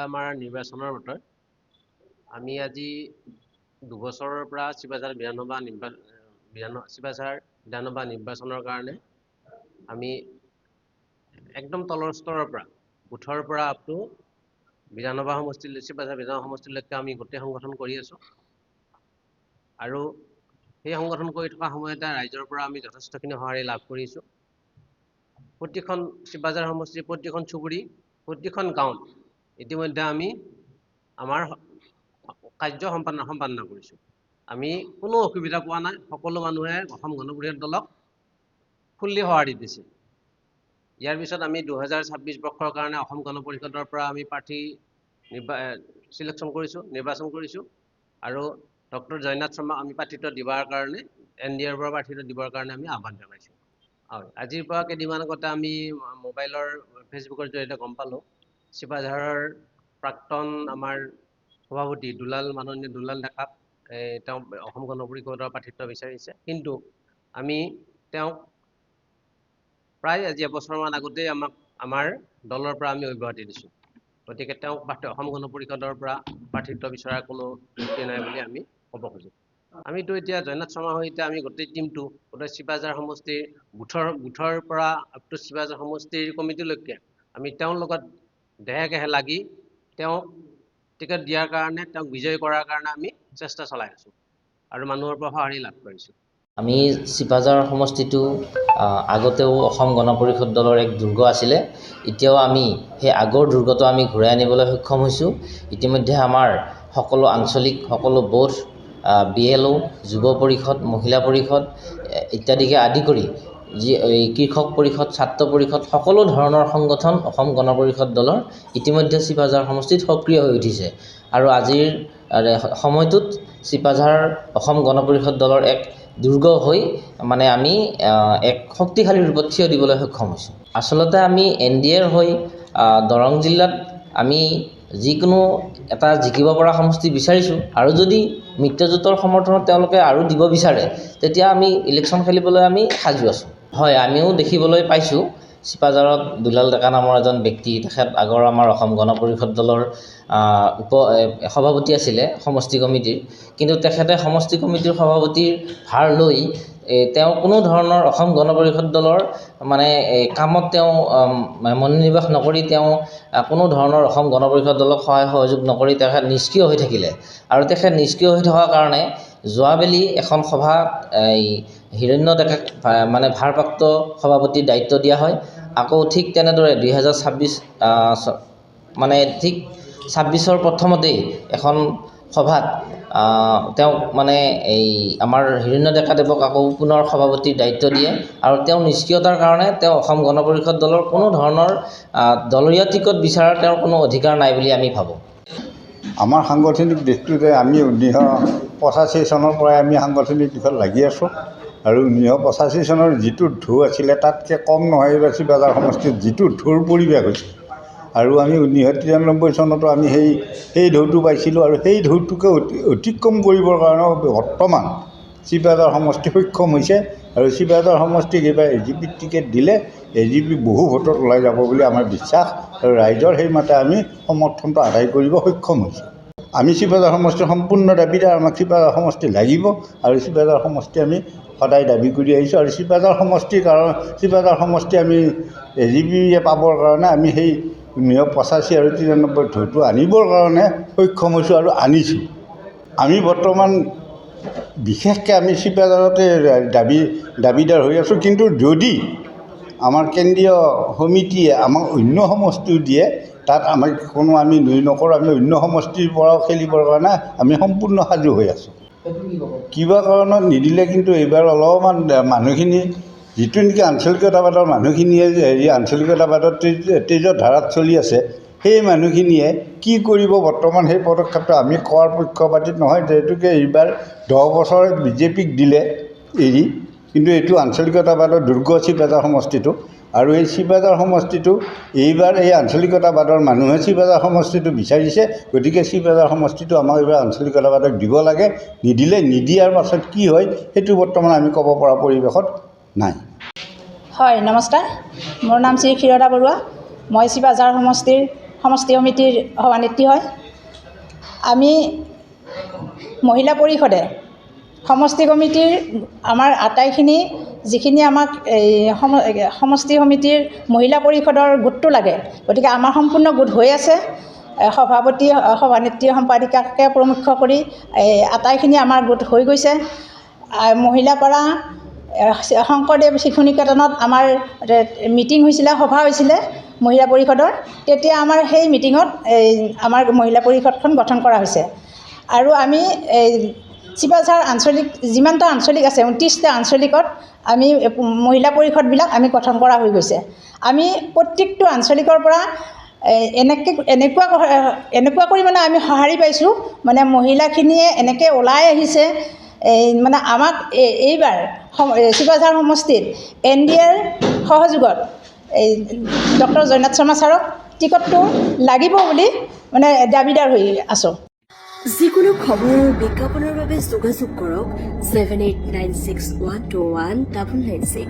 আমাৰ নিৰ্বাচনৰ বতৰ। আমি আজি 2 বছৰৰ পৰা শিৱাজাৰ বিধানসভা নিৰ্বাচনৰ কাৰণে আমি একদম তলৰ স্তৰৰ পৰা বুথৰ পৰা আপ টু বিধানসভা সমষ্টিলৈ শিৱাজাৰ বিধানসভা সমষ্টিলৈকে আমি গোটেই সংগঠন কৰি আছো। আৰু সেই সংগঠন কৰি থকা সময়তে ৰাইজৰ পৰা আমি যথেষ্টখিনি সঁহাৰি লাভ কৰিছো। প্ৰতিখন শিৱাজাৰ সমষ্টিৰ প্ৰতিখন চুবুৰী প্ৰতিখন গাঁৱত ইতিমধ্যে আমি আমাৰ কাৰ্য সম্পাদন কৰিছো। আমি কোনো অসুবিধা পোৱা নাই। সকলো মানুহে অসম গণ পৰিষদ দলক ফুল্লি সঁহাৰি দিছে। ইয়াৰ পিছত আমি 2026 বৰ্ষৰ কাৰণে অসম গণ পৰিষদৰ পৰা আমি প্ৰাৰ্থী নিৰ্বাচন কৰিছো আৰু ডক্টৰ জয়নাথ শৰ্মাক আমি প্ৰাৰ্থিত্ব দিবৰ কাৰণে NDAৰ পৰা প্ৰাৰ্থিত্ব দিবৰ কাৰণে আমি আহ্বান জনাইছো। আজিৰ পৰা কেইদিনমান আগতে আমি মোবাইলৰ ফেচবুকৰ জৰিয়তে গম পালো শিৱাজাৰৰ প্ৰাক্তন আমাৰ সভাপতি মাননীয় দুলাল ডেকাক তেওঁ অসম গণ পৰিষদৰ প্ৰাৰ্থিত্ব বিচাৰিছে। কিন্তু আমি তেওঁক প্ৰায় আজি এবছৰমান আগতেই আমাৰ দলৰ পৰা আমি অব্যাহতি দিছো। গতিকে তেওঁক অসম গণ পৰিষদৰ পৰা প্ৰাৰ্থিত্ব বিচৰাৰ কোনো যুক্তি নাই বুলি আমি ক'ব খোজো। আমিতো এতিয়া জয়নাথ শৰ্মাৰ সৈতে আমি গোটেই টিমটো গোটেই শিৱাজাৰ সমষ্টিৰ বুথৰ পৰা আপ টু শিৱাজাৰ সমষ্টিৰ কমিটিলৈকে আমি তেওঁৰ লগত দেহে কেহে লাগি তেওঁক টিকেট দিয়াৰ কাৰণে, তেওঁক বিজয় কৰাৰ কাৰণে আমি চেষ্টা চলাই আছো আৰু মানুহৰ পৰা সঁহাৰি লাভ কৰিছো। আমি শিৱাজাৰ সমষ্টিটো আগতেও অসম গণ পৰিষদ দলৰ এক দুৰ্গ আছিলে। এতিয়াও আমি সেই আগৰ দুৰ্গটো আমি ঘূৰাই আনিবলৈ সক্ষম হৈছোঁ। ইতিমধ্যে আমাৰ সকলো আঞ্চলিক সকলো বুথ BLO যুৱ পৰিষদ মহিলা পৰিষদ ইত্যাদিকে আদি কৰি এই কৃষক পৰিষদ ছাত্ৰ পৰিষদ সকলো ধৰণৰ সংগঠন অসম গণ পৰিষদ দলৰ ইতিমধ্যে শিৱাজাৰ সমষ্টিত সক্ৰিয় হৈ উঠিছে। আৰু আজিৰ সময়টোত শিৱাজাৰ অসম গণ পৰিষদ দলৰ এক দুৰ্গ হৈ মানে আমি এক শক্তিশালী ৰূপত থিয় দিবলৈ সক্ষম হৈছোঁ। আচলতে আমি NDAৰ হৈ দৰং জিলাত আমি যিকোনো এটা জিকিব পৰা সমষ্টি বিচাৰিছোঁ আৰু যদি মিত্ৰজোঁটৰ সমৰ্থনত তেওঁলোকে আৰু দিব বিচাৰে তেতিয়া আমি ইলেকশ্যন খেলিবলৈ আমি সাজু আছোঁ। হয়, আমিও দেখিবলৈ পাইছোঁ শিৱাজাৰত দুলাল ডেকা নামৰ এজন ব্যক্তি, তেখেত আগৰ আমাৰ অসম গণ পৰিষদ দলৰ সভাপতি আছিলে সমষ্টি কমিটিৰ। কিন্তু তেখেতে সমষ্টি কমিটিৰ সভাপতিৰ ভাৰ লৈ তেওঁ কোনো ধৰণৰ অসম গণ পৰিষদ দলৰ মানে কামত তেওঁ মনোনিৱেশ নকৰি তেওঁ কোনো ধৰণৰ অসম গণ পৰিষদ দলক সহায় সহযোগ নকৰি তেখেত নিষ্ক্ৰিয় হৈ থাকিলে। আৰু তেখেত নিষ্ক্ৰিয় হৈ থকাৰ কাৰণে যোৱাবেলি এখন সভাত হিৰণ্য ডেকাক মানে ভাৰপ্ৰাপ্ত সভাপতিৰ দায়িত্ব দিয়া হয়। আকৌ ঠিক তেনেদৰে 2026 মানে ঠিক 26ৰ প্ৰথমতেই এখন সভাত তেওঁক মানে আমাৰ হিৰণ্য ডেকাদেৱক আকৌ পুনৰ সভাপতিৰ দায়িত্ব দিয়ে আৰু তেওঁ নিষ্ক্ৰিয়তাৰ কাৰণে তেওঁ অসম গণ পৰিষদ দলৰ কোনো ধৰণৰ দলীয় টিকট বিচৰাৰ তেওঁৰ কোনো অধিকাৰ নাই বুলি আমি ভাবোঁ। আমাৰ সাংগঠনিক দিশটোতে আমি 1985 চনৰ পৰাই আমি সাংগঠনিক দিশত লাগি আছোঁ আৰু 1985 চনৰ যিটো ঢৌ আছিলে তাতকৈ কম নহয় এইবাৰ শিৱাজাৰ সমষ্টিত যিটো ঢৌৰ পৰিৱেশ হৈছে। আৰু আমি 1993 চনতো আমি সেই ঢৌটো পাইছিলোঁ আৰু সেই ঢৌটোকে অতিক্ৰম কৰিবৰ কাৰণে বৰ্তমান শিৱাজাৰ সমষ্টি সক্ষম হৈছে। আৰু শিৱাজাৰ সমষ্টিক এইবাৰ AGP টিকেট দিলে AGP বহু ভোটত ওলাই যাব বুলি আমাৰ বিশ্বাস আৰু ৰাইজৰ সেইমতে আমি সমৰ্থনটো আদায় কৰিব সক্ষম হৈছোঁ। আমি শিৱাজাৰ সমষ্টিৰ সম্পূৰ্ণ দাবীদাৰ। আমাক শিৱাজাৰ সমষ্টি লাগিব আৰু শিৱাজাৰ সমষ্টি আমি সদায় দাবী কৰি আহিছোঁ আৰু শিৱাজাৰ সমষ্টি আমি AGP পাবৰ কাৰণে আমি সেই 1985 আৰু 93 ঢৌটো আনিবৰ কাৰণে সক্ষম হৈছোঁ আৰু আনিছোঁ। আমি বৰ্তমান বিশেষকৈ আমি শিৱাজাৰতে দাবীদাৰ হৈ আছোঁ। কিন্তু যদি আমাৰ কেন্দ্ৰীয় সমিতিয়ে আমাক অন্য সমষ্টিও দিয়ে তাত আমাক কোনো আমি নকৰোঁ। আমি অন্য সমষ্টিৰ পৰাও খেলিবৰ কাৰণে আমি সম্পূৰ্ণ সাজু হৈ আছোঁ। কিবা কাৰণত নিদিলে কিন্তু এইবাৰ অলপমান মানুহখিনি যিটো নেকি আঞ্চলিকতাবাদৰ মানুহখিনিয়ে আঞ্চলিকতাবাদৰ তেজৰ ধাৰাত চলি আছে সেই মানুহখিনিয়ে কি কৰিব বৰ্তমান সেই পদক্ষেপটো আমি কোৱাৰ পক্ষপাতিত নহয়। যিহেতুকে এইবাৰ 10 বছৰ BJPক দিলে এৰি, কিন্তু এইটো আঞ্চলিকতাবাদৰ দুৰ্গ শিৱাজাৰ সমষ্টিটো আৰু এই শিৱাজাৰ সমষ্টিটো এইবাৰ এই আঞ্চলিকতাবাদৰ মানুহে শিৱাজাৰ সমষ্টিটো বিচাৰিছে। গতিকে শিৱাজাৰ সমষ্টিটো আমাক এইবাৰ আঞ্চলিকতাবাদক দিব লাগে। নিদিয়াৰ পাছত কি হয় সেইটো বৰ্তমান আমি ক'ব পৰা পৰিৱেশত নাই। হয়, নমস্কাৰ। মোৰ নাম শ্ৰী ক্ষীৰদা বৰুৱা। মই শিৱাজাৰ সমষ্টিৰ সমষ্টি সমিতিৰ সভানেত্ৰী হয়। আমি মহিলা পৰিষদে সমষ্টি কমিটিৰ আমাৰ আটাইখিনি যিখিনি আমাক এই সমষ্টি সমিতিৰ মহিলা পৰিষদৰ গোটটো লাগে, গতিকে আমাৰ সম্পূৰ্ণ গোট হৈ আছে। সভাপতি সভানেত্ৰী সম্পাদিকাকে প্ৰমুখ্য কৰি আটাইখিনি আমাৰ গোট হৈ গৈছে। মহিলাপাৰা শংকৰদেৱ শিশু নিকেতনত আমাৰ মিটিং হৈছিলে, সভা হৈছিলে মহিলা পৰিষদৰ। তেতিয়া আমাৰ সেই মিটিঙত আমাৰ মহিলা পৰিষদখন গঠন কৰা হৈছে। আৰু আমি চিপাঝাৰ আঞ্চলিক যিমানটা আঞ্চলিক আছে 29টা আঞ্চলিকত আমি মহিলা পৰিষদবিলাক আমি গঠন কৰা হৈ গৈছে। আমি প্ৰত্যেকটো আঞ্চলিকৰ পৰা এনেকুৱা কৰি মানে আমি সঁহাৰি পাইছোঁ, মানে মহিলাখিনিয়ে এনেকৈ ওলাই আহিছে। মানে আমাক এইবাৰ চিপাঝাৰ সমষ্টিত NDAৰ সহযোগত ডক্টৰ জয়নাথ শৰ্মা ছাৰক টিকটটো লাগিব বুলি মানে দাবীদাৰ হৈ আছোঁ। যিকোনো খবৰ আৰু বিজ্ঞাপনৰ বাবে যোগাযোগ কৰক 7896121996।